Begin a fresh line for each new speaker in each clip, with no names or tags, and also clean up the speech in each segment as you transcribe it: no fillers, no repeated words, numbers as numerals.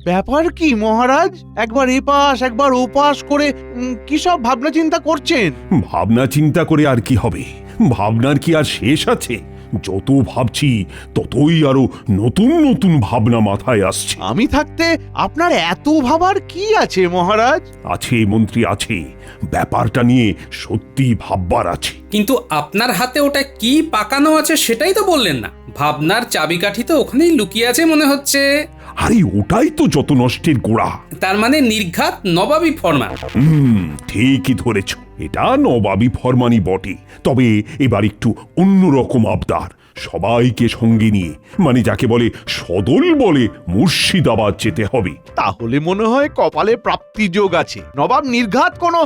ব্যাপার কি মহারাজ, একবার এপাশ একবার ওপাশ করে কি সব ভাবনা চিন্তা করছেন?
ভাবনা চিন্তা করে আর কি হবে? ভাবনার কি আর শেষ আছে? যত ভাবছি ততই আরো নতুন নতুন ভাবনা মাথায় আসছে।
আমি থাকতে আপনার এত ভাবার কি আছে মহারাজ?
আছে মন্ত্রী, আছে। ব্যাপারটা নিয়ে সত্যি ভাববার আছে।
কিন্তু আপনার হাতে ওটা কি পাকানো আছে সেটাই তো বললেন না। ভাবনার চাবিকাঠি তো ওখানেই লুকিয়ে আছে মনে হচ্ছে।
আরে ওটাই তো যত নষ্টের গোড়া।
তার মানে নির্ঘাত নবাবী ফরমান।
ঠিকই ধরেছ, এটা নবাবী ফরমানই বটে। তবে এবার একটু অন্যরকম আবদার। সবাইকে সঙ্গে নিয়ে, মানে যাকে বলে সদল বলে মুর্শিদাবাদ যেতে হবে।
তাহলে মনে হয় কপালে প্রাপ্তি যোগ আছে। নবাব নির্ঘাত কোনো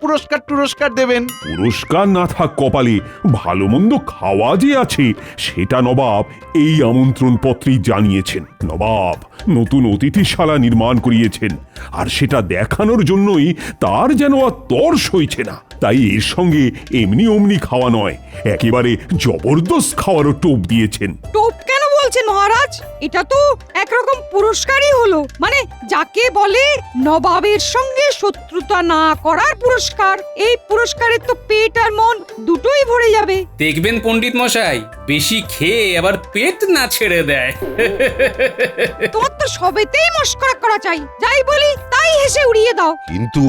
পুরস্কার দেবেন।
পুরস্কার না থাক কপালে, ভালো মন্দ খাওয়া যে আছে সেটা নবাব এই আমন্ত্রণ পত্রেই জানিয়েছেন। নবাব নতুন অতিথিশালা নির্মাণ করিয়েছেন, আর সেটা দেখানোর জন্যই তার যেন আর তর সইছে না। তাই এর সঙ্গে এমনি অমনি খাওয়া নয়, একেবারে জবরদস্ত খাওয়ারও টোপ দিয়েছেন।
টোপ কেন বলছেন মহারাজ? এটা তো একরকম পুরস্কারই হলো, মানে যাকে বলে নবাবের সঙ্গে শত্রুতা না করার পুরস্কার। এই পুরস্কারের তো পেট আর মন দুটোই ভরে যাবে।
দেখবেন পণ্ডিত মশাই, বেশি খেয়ে আবার পেট না ছেড়ে দেয়।
তোমার তো সবেতেই মস্করা করা চাই, যাই বলি তাই হেসে উড়িয়ে দাও।
কিন্তু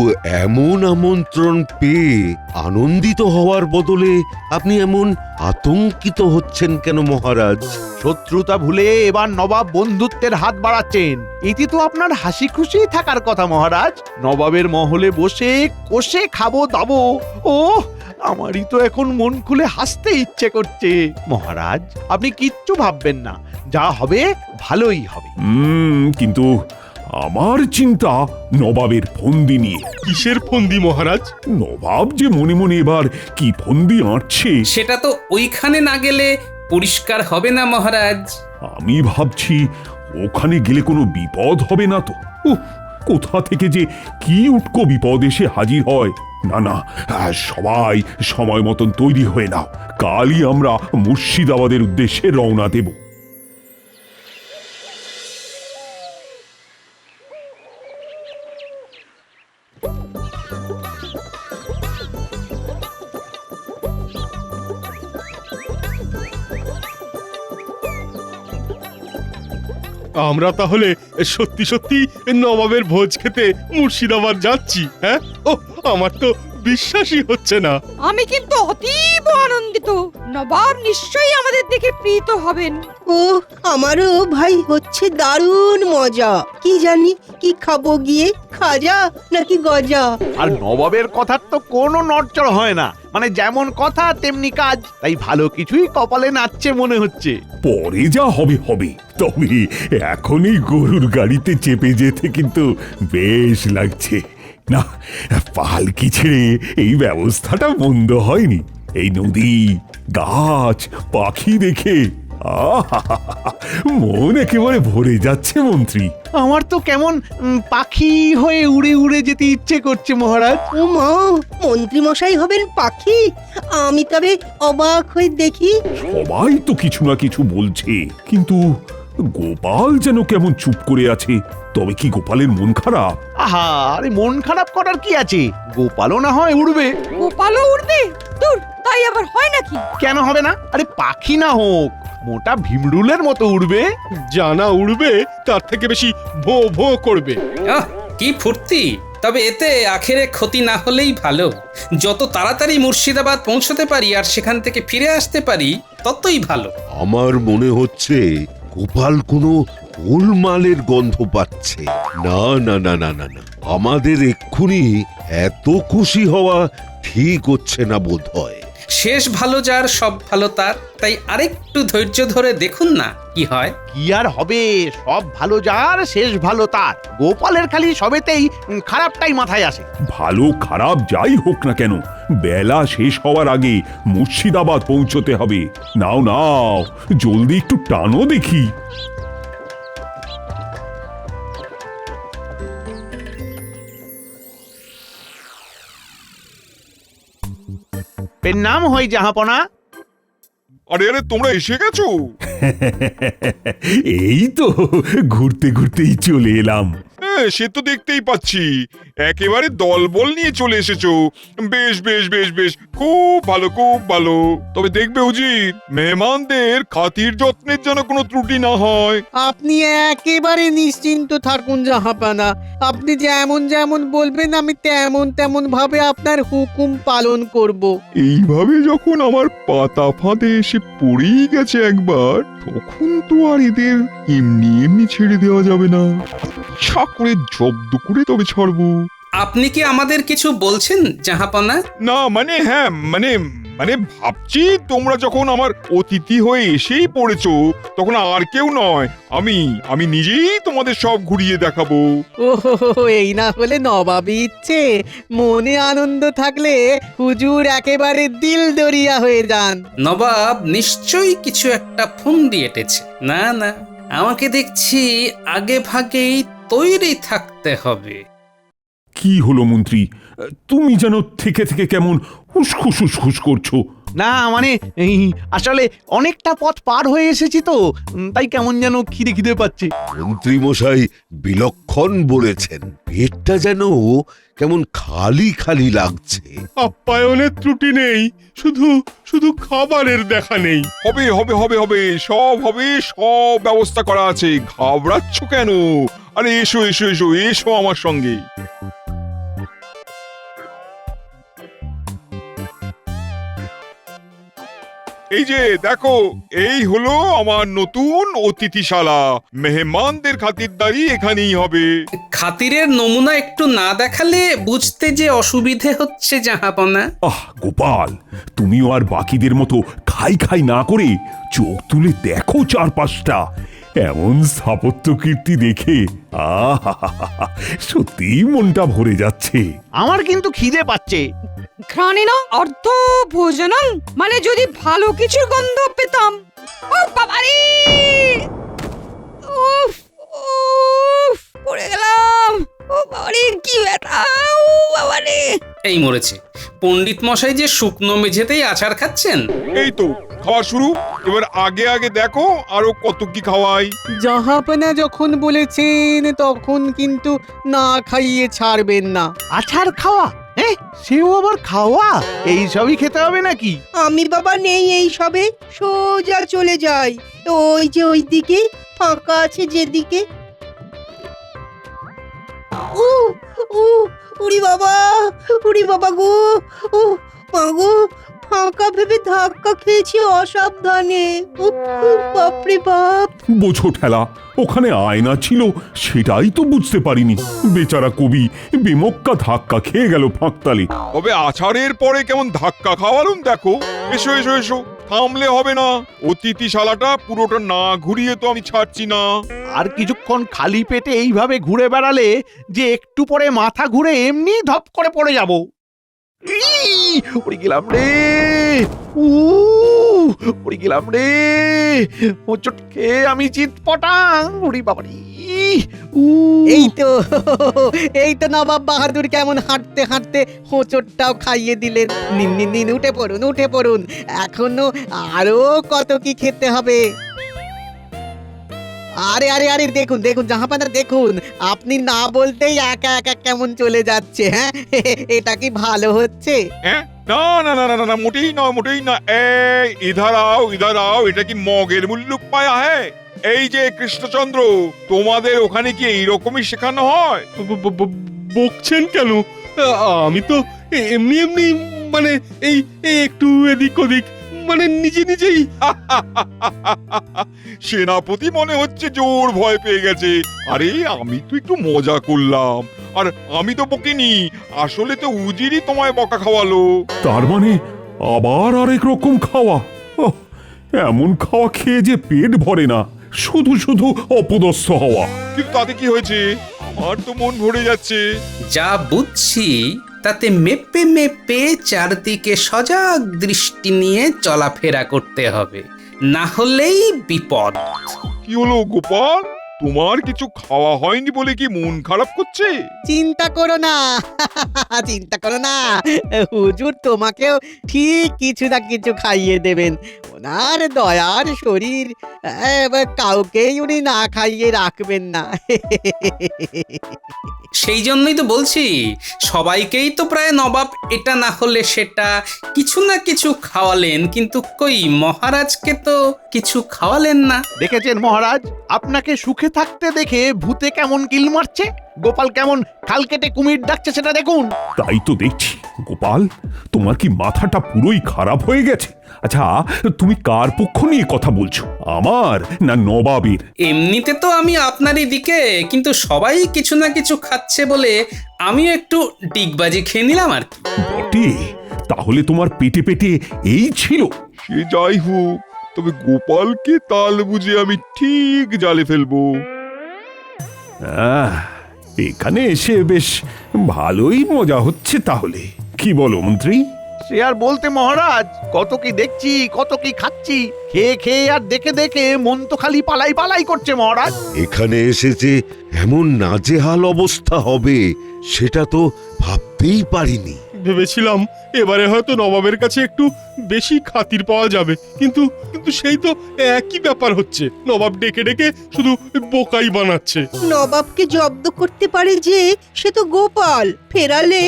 এমন আমন্ত্রণ পেয়ে আনন্দিত হওয়ার বদলে আপনি এমন আতঙ্কিত হচ্ছেন কেন মহারাজ?
শত্রুতা ভুলে এবার নবাব বন্ধুত্বের হাত বাড়াচ্ছেন। এতে তো আপনার হাসি খুশি থাকার কথা মহারাজ। নবাবের মহলে বসে কষে খাবো দাবো, ও আমারই তো এখন মন খুলে হাসতে ইচ্ছে করছে। মহারাজ আপনি কিচ্ছু ভাববেন না, যা হবে ভালোই হবে।
কিন্তু আমার চিন্তা নবাবের ফন্দি নিয়ে।
কিসের ফন্দি মহারাজ?
নবাব যে মনে মনে এবার কি ফন্দি আঁটছে
সেটা তো ওইখানে না গেলে পরিষ্কার হবে না মহারাজ।
আমি ভাবছি ওখানে গেলে কোনো বিপদ হবে না তো? কোথা থেকে যে কি উটকো বিপদ এসে হাজির হয়। না না, সবাই সময় মতন তৈরি হয়ে নাও, কালই আমরা মুর্শিদাবাদের উদ্দেশ্যে রওনা দেব।
আমরা তাহলে সত্যি সত্যি নবাবের ভোজ খেতে মুর্শিদাবাদ যাচ্ছি? হ্যাঁ, ও আমার তো বিশ্বাসই হচ্ছে না।
আমি কিন্তু অতীব আনন্দিত। নবাব নিশ্চয়ই আমাদের দেখে প্রীত হবেন।
ও আমারও ভাই হচ্ছে দারুণ মজা। কি জানি কি খাবো গিয়ে, খাজা নাকি গজা?
আর নবাবের কথার তো কোনো নড়চড় হয় না, মানে যেমন কথা তেমনি কাজ। তাই ভালো কিছুই কপালে নাচছে মনে হচ্ছে।
পরে যা হবে হবে, তবে এখনই গরুর গাড়িতে চেপে যেতে কিন্তু বেশ লাগছে। না, পালকি ছেড়ে এই ব্যবস্থাটা মন্দ হয়নি। এই নদী, গাছ, পাখি দেখে মন একেবারে ভরে যাচ্ছে মন্ত্রী।
আমার তো কেমন পাখি হয়ে উড়ে উড়ে যেতে ইচ্ছে করছে মহারাজ।
ও মা, মন্ত্রী মশাই হবেন পাখি? আমি তবে অবাক হয়ে দেখি।
সবাই তো কিছু না কিছু বলছে, কিন্তু গোপাল যেন কেমন চুপ করে আছে। তবে কি গোপালের মন খারাপ?
আহা, আরে মন খারাপ করার কি আছে? গোপালও না হয় উড়বে।
গোপালও উড়বে? দূর, তাই আবার হয় নাকি?
কেন হবে না? আরে পাখি না হোক, মোটা ভীমরুলের মতো উড়বে।
জানা উড়বে তার থেকে বেশি ভো ভো করবে।
কি ফুর্তি! তবে এতে আখেরে ক্ষতি না হলেই ভালো। যত তাড়াতাড়ি মুর্শিদাবাদ পৌঁছতে পারি আর সেখান থেকে ফিরে আসতে পারি ততই ভালো।
আমার মনে হচ্ছে গোপাল কোনো গোলমালের গন্ধ পাচ্ছে। না না না না না না, আমাদের এক্ষুনি এত খুশি হওয়া ঠিক হচ্ছে না বোধ হয়।
শেষ ভালো যার সব ভালো তার, তাই আরেকটু ধৈর্য ধরে দেখুন না কি হয়।
কি আর হবে, সব ভালো যার শেষ ভালো তার। গোপালের খালি সবেতেই খারাপটাই মাথায় আসে।
ভালো খারাপ যাই হোক না কেন, বেলা শেষ হওয়ার আগে মুর্শিদাবাদ পৌঁছতে হবে। নাও নাও, জলদি একটু টানো দেখি।
নাম হয় জাহাপনা।
আরে আরে তোমরা এসে গেছো?
এই তো ঘুরতে ঘুরতেই চলে এলাম।
হ্যাঁ সে তো দেখতেই পাচ্ছি, একেবারে দলবল নিয়ে চলে এসেছো। বেশ বেশ বেশ বেশ, খুব ভালো খুব ভালো। তবে দেখবে উজির, মেহমানদের খাতির যত্নের যেন কোনো ত্রুটি না হয়।
আপনি একেবারে নিশ্চিন্ত থাকুন জাহাপানা। আপনি যেমন যেমন বলবেন আমি তেমন তেমন ভাবে আপনার হুকুম পালন করব।
এইভাবে যখন আমার পাতা ফাঁদে এসে পড়েই গেছে একবার, তখন তো আর এদের এমনি এমনি ছেড়ে দেওয়া যাবে না। ইচ্ছা করে জব্দ করে তবে ছাড়বো।
আপনি কি আমাদের কিছু বলছেন জাহাপনা?
না মানে হ্যাঁ মানে মানে ভাবছি তোমরা যখন আমার অতিথি হয়ে এসেই পড়েছো, তখন আর কেউ নয়, আমি নিজেই তোমাদের সব ঘুরিয়ে দেখাবো।
ও এই না হলে নবাবী ইচ্ছে। মনে আনন্দ থাকলে হুজুর একেবারে দিল দরিয়া হয়ে যান।
নবাব নিশ্চয়ই কিছু একটা ফন্দি এঁটেছে। না না, আমাকে দেখছি আগে ভাগেই তৈরি থাকতে হবে।
কি হলো মন্ত্রী, তুমি যেন থেকে থেকে কেমন উসখুস উসখুস করছো?
না মানে আসলে অনেকটা পথ পার হয়ে এসেছি তো, তাই কেমন যেন খিদে খিদে পাচ্ছে।
মন্ত্রী মশাই বিলক্ষণ বলেছেন, পেটটা যেন কেমন খালি খালি লাগছে।
আপ্যায়নের ত্রুটি নেই, শুধু শুধু খাবারের দেখা নেই।
হবে হবে হবে হবে, সব হবে, সব ব্যবস্থা করা আছে। ঘাবড়াচ্ছ কেন? আরে এসো এসো এসো এসো আমার সঙ্গে। এই যে দেখো, এই হলো আমার নতুন অতিথিশালা। মেহমানদের খাতিরদারি এখানেই হবে।
খাতিরের নমুনা একটু না দেখালে বুঝতে যে অসুবিধে হচ্ছে জাহাপনা।
আহ গোপাল, তুমিও আর বাকিদের মতো খাই খাই না করে চোখ তুলে দেখো চারপাশটা। এমন স্থাপত্য কীর্তি দেখে সত্যি মনটা ভরে যাচ্ছে।
আমার কিন্তু খিদে পাচ্ছে।
ঘ্রাণেন অর্ধ ভোজনং, মানে যদি ভালো কিছুর গন্ধ পেতাম। ও বাবারে, উফ উফ, পড়ে গেলাম। ও বাবারে কি ব্যথা, ও বাবারে।
এই মরেছে, পণ্ডিত মশাই যে শুকনো মেঝেতেই আছাড় খাচ্ছেন।
এই তো খাওয়া শুরু। এবার আগে আগে দেখো আরো কত কি খাওয়াই।
জাহাপানা যখন বলেছেন তখন কিন্তু না খাইয়ে ছাড়বেন না।
আছাড় খাওয়া? হ্যাঁ, সেও আবার খাওয়া? এই সবই খেতে হবে নাকি?
আমি বাবা নেই এই সবে, সোজা চলে যাই। ওই যে ওই দিকে ফাঁকা আছে যেদিকে। ও ও উড়ি বাবা গো, ও মা গো, ফাঁকা ভেবে ধাক্কা খেয়েছি অসাবধানে। বাপরে বাপ।
বোঝো ঠেলা, ওখানে আয়না ছিল সেটাই তো বুঝতে পারিনি। বেচারা কবি বেমক্কা ধাক্কা খেয়ে গেল ফাঁকতালে।
তবে আছাড়ের পরে কেমন ধাক্কা খাওয়ালুম দেখো। এসো এসো এসো, থামলে হবে না। অতিথিশালাটা পুরোটা না ঘুরিয়ে তো আমি ছাড়ছি না।
আর কিছুক্ষণ খালি পেটে এইভাবে ঘুরে বেড়ালে যে একটু পরে মাথা ঘুরে এমনি ধপ করে পড়ে যাব। পড়ে গেলাম রে, পড়ে গেলাম রে, হোঁচট খেয়ে আমি চিৎপটাং। উড়ি বাবারি।
এই তো নবাব বাহাদুর কেমন হাঁটতে হাঁটতে হোঁচটটাও খাইয়ে দিলেন। নিন নিন নিন, উঠে পড়ুন উঠে পড়ুন, এখনো আরো কত কি খেতে হবে। আরে আরে আরে দেখুন দেখুন জাহাপানা, দেখুন আপনি না বলতেই একা একা কেমন চলে যাচ্ছে। হ্যাঁ, এটা কি ভালো হচ্ছে?
হ্যাঁ না না না না না, মোটেই নয় মোটেই না। এই ইধার আও, এটা কি মগের মুল্লুক পায়া? হ্যাঁ এই যে কৃষ্ণচন্দ্র, তোমাদের ওখানে কি এইরকমই শেখানো হয়?
বকছেন কেন? আমি তো এমনি এমনি মানে এই এই একটু এদিক ওদিক মানে নিজে নিজেই।
সেনাপতি মনে হচ্ছে জোর ভয় পেয়ে গেছে। আরে আমি তো একটু মজা করলাম, আর আমি তো বকিনি। আসলে তো উজিরই তোমায় বকা খাওয়ালো।
তার মানে আবার আরেক রকম খাওয়া? ওহ, এমন খাওয়া খেয়ে যে পেট ভরে না, শুধু শুধু অপদস্থ হওয়া।
কিন্তু তাতে কি হয়েছে? আমার তো মন ভরে যাচ্ছে।
যা বুঝছি তাতে মেপে মেপে চারদিকে সজাগ দৃষ্টি নিয়ে চলাফেরা করতে হবে, না হলেই বিপদ।
কি হলো গোপাল, তোমার কিছু খাওয়া হয়নি বলে কি মন খারাপ করছে?
চিন্তা করো না চিন্তা করো না, হুজুর তোমাকেও ঠিক কিছু না কিছু খাইয়ে দেবেন। ওনার দয়ার শরীর, কাউকেই উনি না খাইয়ে রাখবেন না।
সেই জন্যই তো বলছি, সবাইকেই তো প্রায় নবাব এটা না হলে সেটা কিছু না কিছু খাওয়ালেন, কিন্তু কই মহারাজকে তো কিছু খাওয়ালেন না।
দেখেছেন মহারাজ, আপনাকে সুখে থাকতে দেখে ভূতে কেমন কিল মারছে, গোপাল কেমন খাল কেটে কুমির ডাকছে সেটা দেখুন।
তাই তো দেখছি গোপাল, তোমার কি মাথাটা পুরোই খারাপ হয়ে গেছে? আচ্ছা, তুমি কার পক্ষ নিয়ে কথা বলছো, আমার না নবাবের?
এমনিতে তো আমি আপনারই দিকে, কিন্তু সবাই কিছু না কিছু খাচ্ছে বলে আমিও একটু ডিগবাজি খেয়ে নিলাম আর কি।
বটে, তাহলে তোমার পেটে পেটে এই ছিল?
সে যাই হোক, তবে গোপালকে তাল বুঝে আমি ঠিক জালে ফেলবো।
আহ, এখানে এসে বেশ ভালোই মজা হচ্ছে তাহলে, কি বলো মন্ত্রী?
সে আর বলতে মহারাজ, কত কি দেখছি, কত কি খাচ্ছি, খেয়ে খেয়ে আর দেখে দেখে মন তো খালি পালাই পালাই করছে মহারাজ।
এখানে এসে যে এমন নাজেহাল অবস্থা হবে সেটা তো ভাবতেই পারিনি।
ভেবেছিলাম এবারে হয়তো নবাবের কাছে একটু বেশি খাতির পাওয়া যাবে, কিন্তু কিন্তু সেই তো একই ব্যাপার হচ্ছে, নবাব ডেকে ডেকে শুধু বোকাই বানাচ্ছে।
নবাবকে জব্দ করতে পারে যে সে তো গোপাল, ফেরালে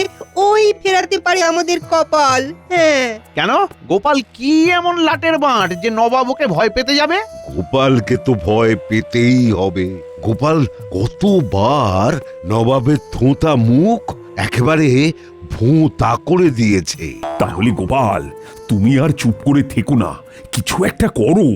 ওই ফেরাতে পারে আমাদের কপাল। হ্যাঁ,
কেন গোপাল কি এমন লাটের বাঁট যে নবাব ওকে ভয় পেতে যাবে?
গোপালকে তো ভয় পেতেই হবে। গোপাল কতবার নবাবের থোঁতা মুখ একেবারে ভোঁতা করে দিয়েছে।
তাহলে গোপাল, তুমি আর চুপ করে থেকো না, কিছু একটা করো।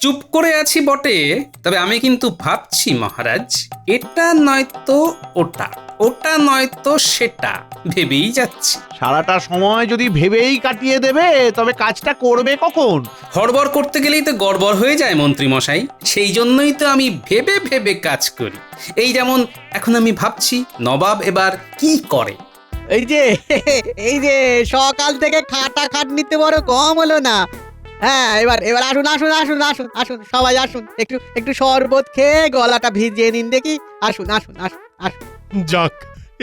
চুপ করে আছি বটে, তবে আমি কিন্তু ভাবছি মহারাজ, এটা নয়তো ওটা, ওটা নয়তো সেটা, ভেবেই যাচ্ছি।
সারাটা সময় যদি ভেবেই কাটিয়ে দেবে তবে কাজটা করবে কখন?
হড়বড় করতে গেলেই তো গড়বড় হয়ে যায় মন্ত্রী মশাই, সেই জন্যই তো আমি ভেবে ভেবে কাজ করি। এই যেমন এখন আমি ভাবছি নবাব এবার কি করে।
এই যে সকাল থেকে খাটা খাটনিতে বড় কম হলো না। হ্যাঁ, এবার এবার আসুন আসুন আসুন আসুন আসুন সবাই আসুন, একটু একটু শরবত খেয়ে গলাটা ভিজিয়ে নিন দেখি। আসুন আসুন আসুন আসুন।
যাক,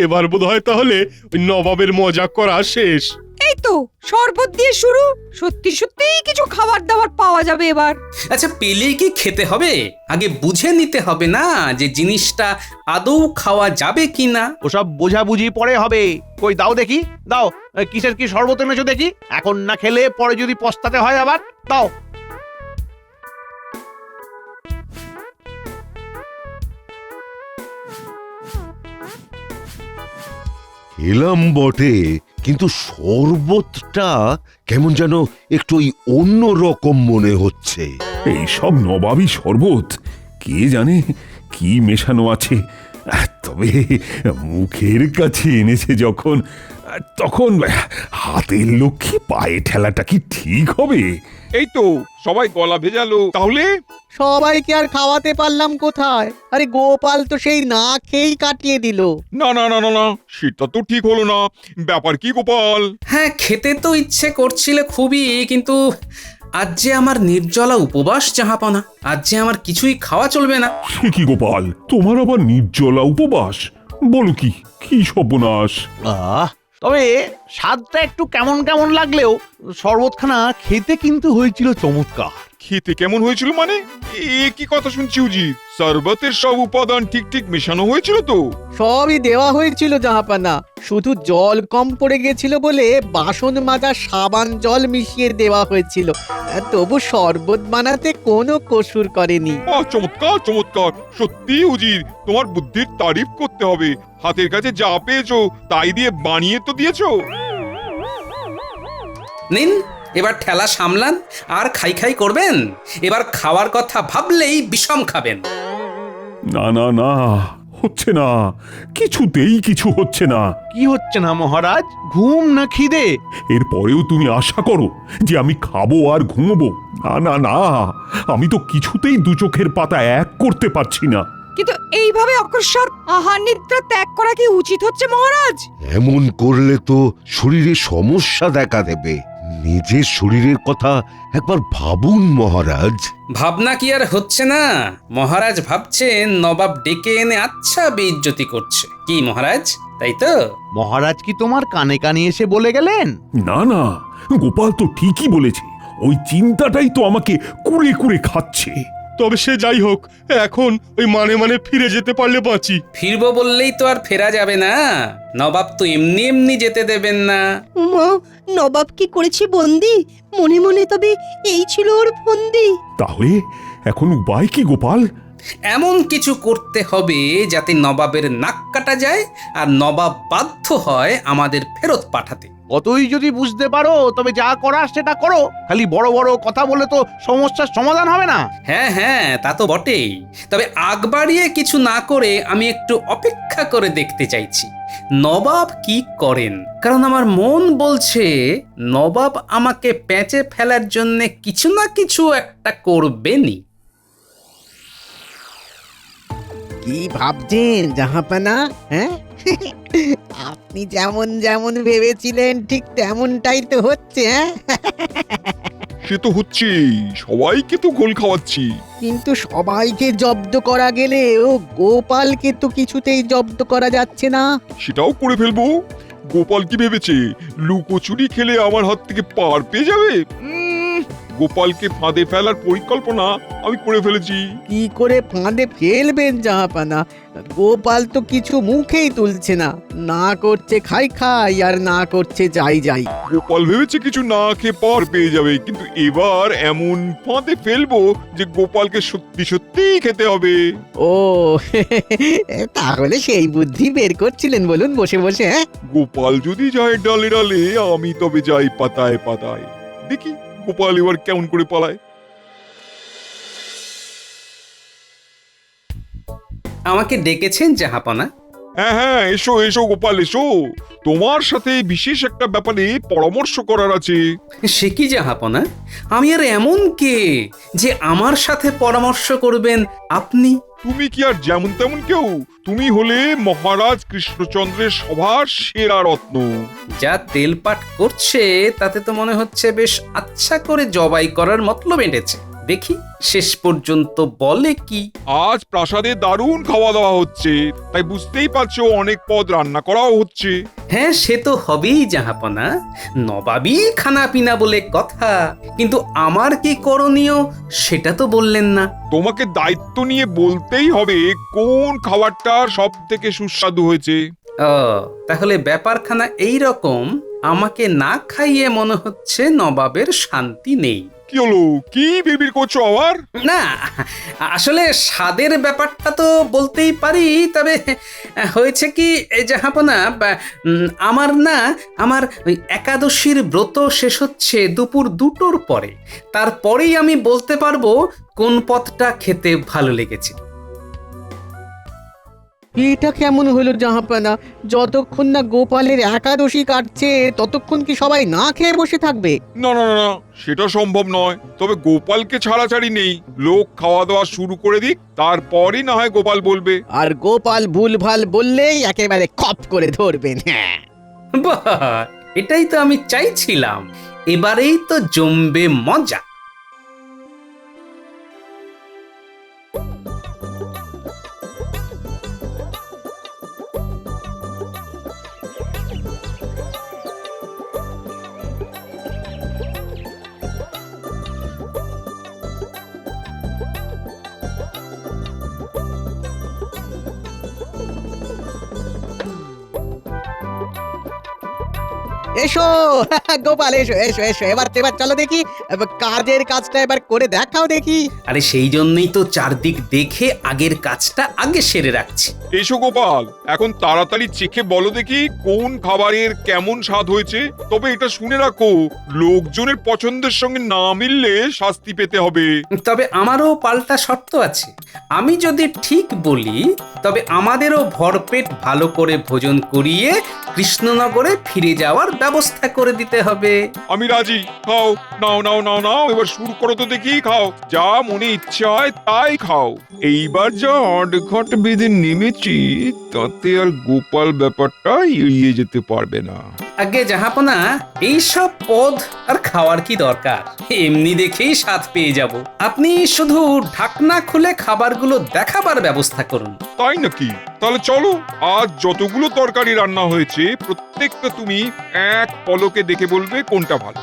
এবার বোধহয় তাহলে ওই নবাবের মজা করা শেষ।
এই তো শরবত দিয়ে শুরু, সত্যি সত্যি কিছু খাবার দাবার পাওয়া যাবে এবার।
আচ্ছা, পেলেই কি খেতে হবে? আগে বুঝে নিতে হবে না যে জিনিসটা আদৌ খাওয়া যাবে কি না।
ওসব বোঝাবুঝি পরে হবে। কই দাও দেখি, দাও কিসের কি শরবত এনেছো দেখি, এখন না খেলে পরে যদি পস্তাতে হয় আবার। দাও।
এলাম বটে, কিন্তু শরবতটা কেমন যেন একটু ওই অন্য রকম মনে হচ্ছে।
এই সব নবাবী শরবত, কে জানে কি মেশানো আছে। তবে মুখের কাছে এনেছে যখন, তখন হাতের লক্ষ্মী পায়ে ঠেলাটা কি ঠিক হবে?
এই তো সবাই গলা ভেজালো, তাহলে
সবাইকে আর খাওয়াতে পারলাম কোথায়? আরে গোপাল তো সেই না খেয়েই কাটিয়ে দিল।
না না না না না, সেটা তো ঠিক হলো না। ব্যাপার কি গোপাল?
হ্যাঁ, খেতে তো ইচ্ছে করছিল খুবই, কিন্তু আজ যে আমার নির্জলা উপবাস জাহাপনা, আজ যে আমার কিছুই খাওয়া চলবে না।
সে কি গোপাল, তোমার আবার নির্জলা উপবাস? বলো কি, কি সর্বনাশ!
তবে স্বাদটা একটু কেমন কেমন লাগলেও শরবতখানা খেতে কিন্তু হয়েছিল চমৎকার।
খেতে কেমন হয়েছিল মানে? এ কি কথা শুনছি উজি? শরবতের সব উপাদান ঠিক ঠিক মেশানো হয়েছিল তো?
সবই দেওয়া হয়েছিল জাহাপানা, শুধু জল কম পড়ে গেছিল বলে বাসন মাজা সাবান জল মিশিয়ে দেওয়া হয়েছিল। তবু শরবত বানাতে কোনো কসুর করেনি।
চমৎকার চমৎকার, সত্যি উজির, তোমার বুদ্ধির তারিফ করতে হবে। হাতের কাছে যা পেয়েছো তাই দিয়ে বানিয়ে তো দিয়েছো।
নিন, এবার ঠেলা সামলান আর খাই খাই করবেন। এবার খাওয়ার কথা ভাবলেই বিষম খাবেন।
না না না, হচ্ছে না, কিছুতেই কিছু হচ্ছে না।
কি হচ্ছে না মহারাজ? ঘুম না খিদে?
এরপরেও তুমি আশা করো যে আমি খাবো আর ঘুমবো? না না না, আমি তো কিছুতেই দু চোখের পাতা এক করতে পারছি না।
কিন্তু এইভাবে অকস্মাৎ আহার নিদ্রা ত্যাগ করা কি উচিত হচ্ছে মহারাজ?
এমন করলে তো শরীরে সমস্যা দেখা দেবে। নিজের শরীরের কথা একবার ভাবুন মহারাজ।
ভাবনা কি আর হচ্ছে না? মহারাজ ভাবছেন নবাব ডেকে এনে আচ্ছা বেইজ্জতি করছে। কি মহারাজ, তাই তো?
মহারাজ কি তোমার কানে কানে এসে বলে গেলেন?
না না, গোপাল তো ঠিকই বলেছে। ওই চিন্তাটাই তো আমাকে কুড়ে কুড়ে খাচ্ছে।
তবে সে যাই হোক, এখন ওই মানে মানে ফিরে যেতে পারলে বাঁচি।
ফিরবো বললেই তো আর ফেরা যাবে না। নবাব তো এমনি এমনি যেতে দেবেন না।
মা, নবাব কি করেছে বন্দি? মনে মনে তবে এই ছিল ওর ফন্দি।
তাহলে এখন উপায় কি গোপাল?
এমন কিছু করতে হবে যাতে নবাবের নাক কাটা যায় আর নবাব বাধ্য হয় আমাদের ফেরত পাঠাতে।
কতই যদি বুঝতে পারো তবে যা করার সেটা করো। খালি বড় বড় কথা বলে তো সমস্যার সমাধান হবে না।
হ্যাঁ হ্যাঁ, তা তো বটেই। তবে আগ বাড়িয়ে কিছু না করে আমি একটু অপেক্ষা করে দেখতে চাইছি নবাব কি করেন। কারণ আমার মন বলছে নবাব আমাকে প্যাঁচে ফেলার জন্য কিছু না কিছু একটা করবেনই।
কি ভাবছেন জাহাপানা? হ্যাঁ, আপনি যেমন যেমন ভেবেছিলেন ঠিক তেমনটাই তো হচ্ছে। হ্যাঁ,
সে তো হচ্ছেই, সবাইকে তো গোল খাওয়াচ্ছি।
কিন্তু সবাইকে জব্দ করা গেলে ও গোপালকে তো কিছুতেই জব্দ করা যাচ্ছে না।
সেটাও করে ফেলবো। গোপাল কি ভেবেছে লুকোচুরি খেলে আমার হাত থেকে পার পেয়ে যাবে? গোপালকে ফাঁদে ফেলার পরিকল্পনা আমি করে ফেলেছি।
কি করে ফাঁদে ফেলবেন জাহাপানা? গোপাল তো কিছু মুখেই তুলছে না, না করছে খাই খাই আর না করছে যাই যাই।
গোপাল ভেবেছে কিছু না খেয়ে পার পেয়ে যাবে, কিন্তু এবার এমন ফাঁদে ফেলবো যে গোপালকে সত্যি সত্যিই খেতে হবে।
ও, তাহলে সেই বুদ্ধি বের করছিলেন বলুন বসে বসে? হ্যাঁ,
গোপাল যদি যায় ডালে ডালে, আমি তবে যাই পাতায় পাতায়। দেখি গোপাল এবার কেমন করে পালায়।
আমাকে ডেকেছেন জাহাপনা?
হ্যাঁ হ্যাঁ, এসো এসো গোপাল এসো। তোমার সাথে বিশেষ একটা ব্যাপারে পরামর্শ করার আছে।
সে কি জাহাপনা? আমি আর এমন কে যে আমার সাথে পরামর্শ করবেন আপনি?
তুমি কি আর যেমন তেমন কেউ? তুমি হলে মহারাজ কৃষ্ণচন্দ্রের সভার সেরা রত্ন।
যা তেলপাট করছে তাতে তো মনে হচ্ছে বেশ আচ্ছা করে জবাই করার মতলব এঁটেছে। দেখি শেষ পর্যন্ত বলে কি।
আজ প্রাসাদে দারুণ খাওয়া দাওয়া হচ্ছে, তাই বুঝতেই পারছো অনেক পদ রান্না করাও হচ্ছে।
হ্যাঁ, সে তো হবেই জাহাপনা। নবাবই খানা পিনা বলে কথা, কিন্তু আমার কি করণীয় সেটা তো বললেন না।
তোমাকে দায়িত্ব নিয়ে বলতেই হবে কোন খাবারটা সব থেকে সুস্বাদু হয়েছে।
ও, তাহলে ব্যাপারখানা এই রকম। আমাকে না খাইয়ে মনে হচ্ছে নবাবের শান্তি নেই।
কি হলো, কি বিড়বিড় করছো আবার?
না, আসলে স্বাদের ব্যাপারটা তো বলতেই পারি। তবে হয়েছে কি জাহাপনা, আমার ওই একাদশীর ব্রত শেষ হচ্ছে দুপুর 2টোর পরে। তারপরেই আমি বলতে পারবো কোন পদটা খেতে ভালো লেগেছে।
এটা কেমন হলো জাহাপানা? যতক্ষণ না গোপালের একাদশী কাটছে ততক্ষণ কি সবাই না খেয়ে বসে থাকবে?
না না না না, সেটা সম্ভব নয়। তবে গোপালকে ছাড়াছাড়ি নেই, লোক খাওয়া দাওয়া শুরু করে দিক, তারপরই না হয় গোপাল বলবে।
আর গোপাল ভুলভাল বললেই একেবারে খপ করে ধরবেন। হ্যাঁ,
বাহ, এটাই তো আমি চাইছিলাম। এবারেই তো জমবে মজা।
এসো গোপাল, এসো এসো এসো। এবার চলো দেখি, কাজের কাজটা এবার করে দেখাও দেখি।
আরে সেই জন্যই তো চারদিক দেখে আগের কাজটা আগে সেরে রাখছি।
এসো গোপাল, এখন তাড়াতাড়ি চেখে বলো দেখি কোন খাবারের কেমন স্বাদ হয়েছে। তবে এটা শুনে রাখো, লোকজনের পছন্দের সঙ্গে না মিললে শাস্তি পেতে হবে।
তবে আমারও পাল্টা শর্ত আছে। আমি যদি ঠিক বলি তবে আমাদেরও ভরপেট ভালো করে ভোজন করিয়ে কৃষ্ণনগরে ফিরে যাওয়ার ব্যবস্থা করে দিতে হবে।
আমি রাজি। খাও, নাও নাও নাও নাও, এবার শুরু করো তো দেখি। খাও, যা মনে ইচ্ছে হয় তাই খাও। এইবার যা আটঘাট বেঁধে নেমেছি তাতে আর গোপাল ব্যাপারটা এড়িয়ে যেতে পারবে না।
আগে জাহাপনা এইসব পদ আর খাওয়ার কি দরকার, এমনি দেখেই স্বাদ পেয়ে যাব। আপনি শুধু ঢাকনা খুলে খাবারগুলো দেখাবার ব্যবস্থা করুন।
তাই নাকি? তাহলে চলো, আজ যতগুলো তরকারি রান্না হয়েছে প্রত্যেকটা তুমি এক পলকে দেখে বলবে কোনটা ভালো।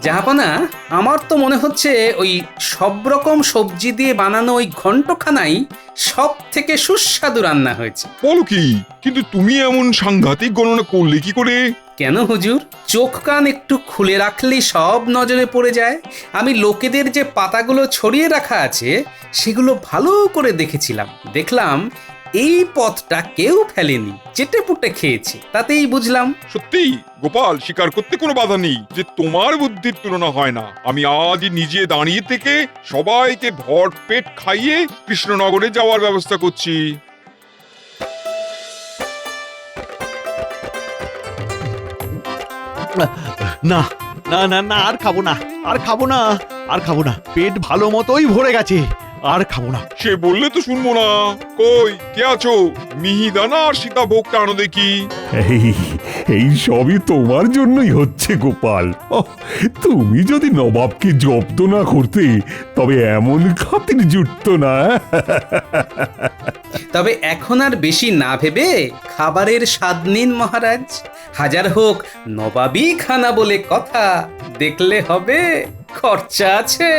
জাহাপনা, আমার তো মনে হচ্ছে ওই সব রকম সবজি দিয়ে বানানো ওই ঘন্টখানাই সব থেকে সুস্বাদু রান্না হয়েছে।
বলো কি? কিন্তু তুমি এমন সাংঘাতিক গণনা করলে কি করে?
কেন হুজুর, চোখ কান একটু খুলে রাখলেই সব নজরে পড়ে যায়। আমি লোকেদের যে পাতাগুলো ছড়িয়ে রাখা আছে সেগুলো ভালো করে দেখেছিলাম, দেখলাম এই পথটা কেউ ফেলেনি, চেটে পুটে খেয়েছে, তাতেই বুঝলাম।
সত্যি গোপাল, স্বীকার করতে কোনো বাধা নেই যে তোমার বুদ্ধির তুলনা হয় না। আমি আজ নিজে দাঁড়িয়ে থেকে সবাইকে ভর পেট খাইয়ে কৃষ্ণনগরে যাওয়ার ব্যবস্থা করছি।
না না না না, আর খাবো না, আর খাবো না, আর খাবো না, পেট ভালো মতোই ভরে গেছে, আর খাবো না।
সে বললে তো শুনবো না। কই কে আছো? মিহিদানা আর সীতাভোগটা আনো দেখি।
এই সবই তোমার জন্যই হচ্ছে গোপাল। ওহ, তুমি যদি নবাবকে জব্দ না করতে তবে এমন খাতির জুটতো না।
তবে এখন আর বেশি না ভেবে খাবারের স্বাদ নিন মহারাজ। হাজার হোক নবাবী খানা বলে কথা, দেখলে হবে খরচা আছে।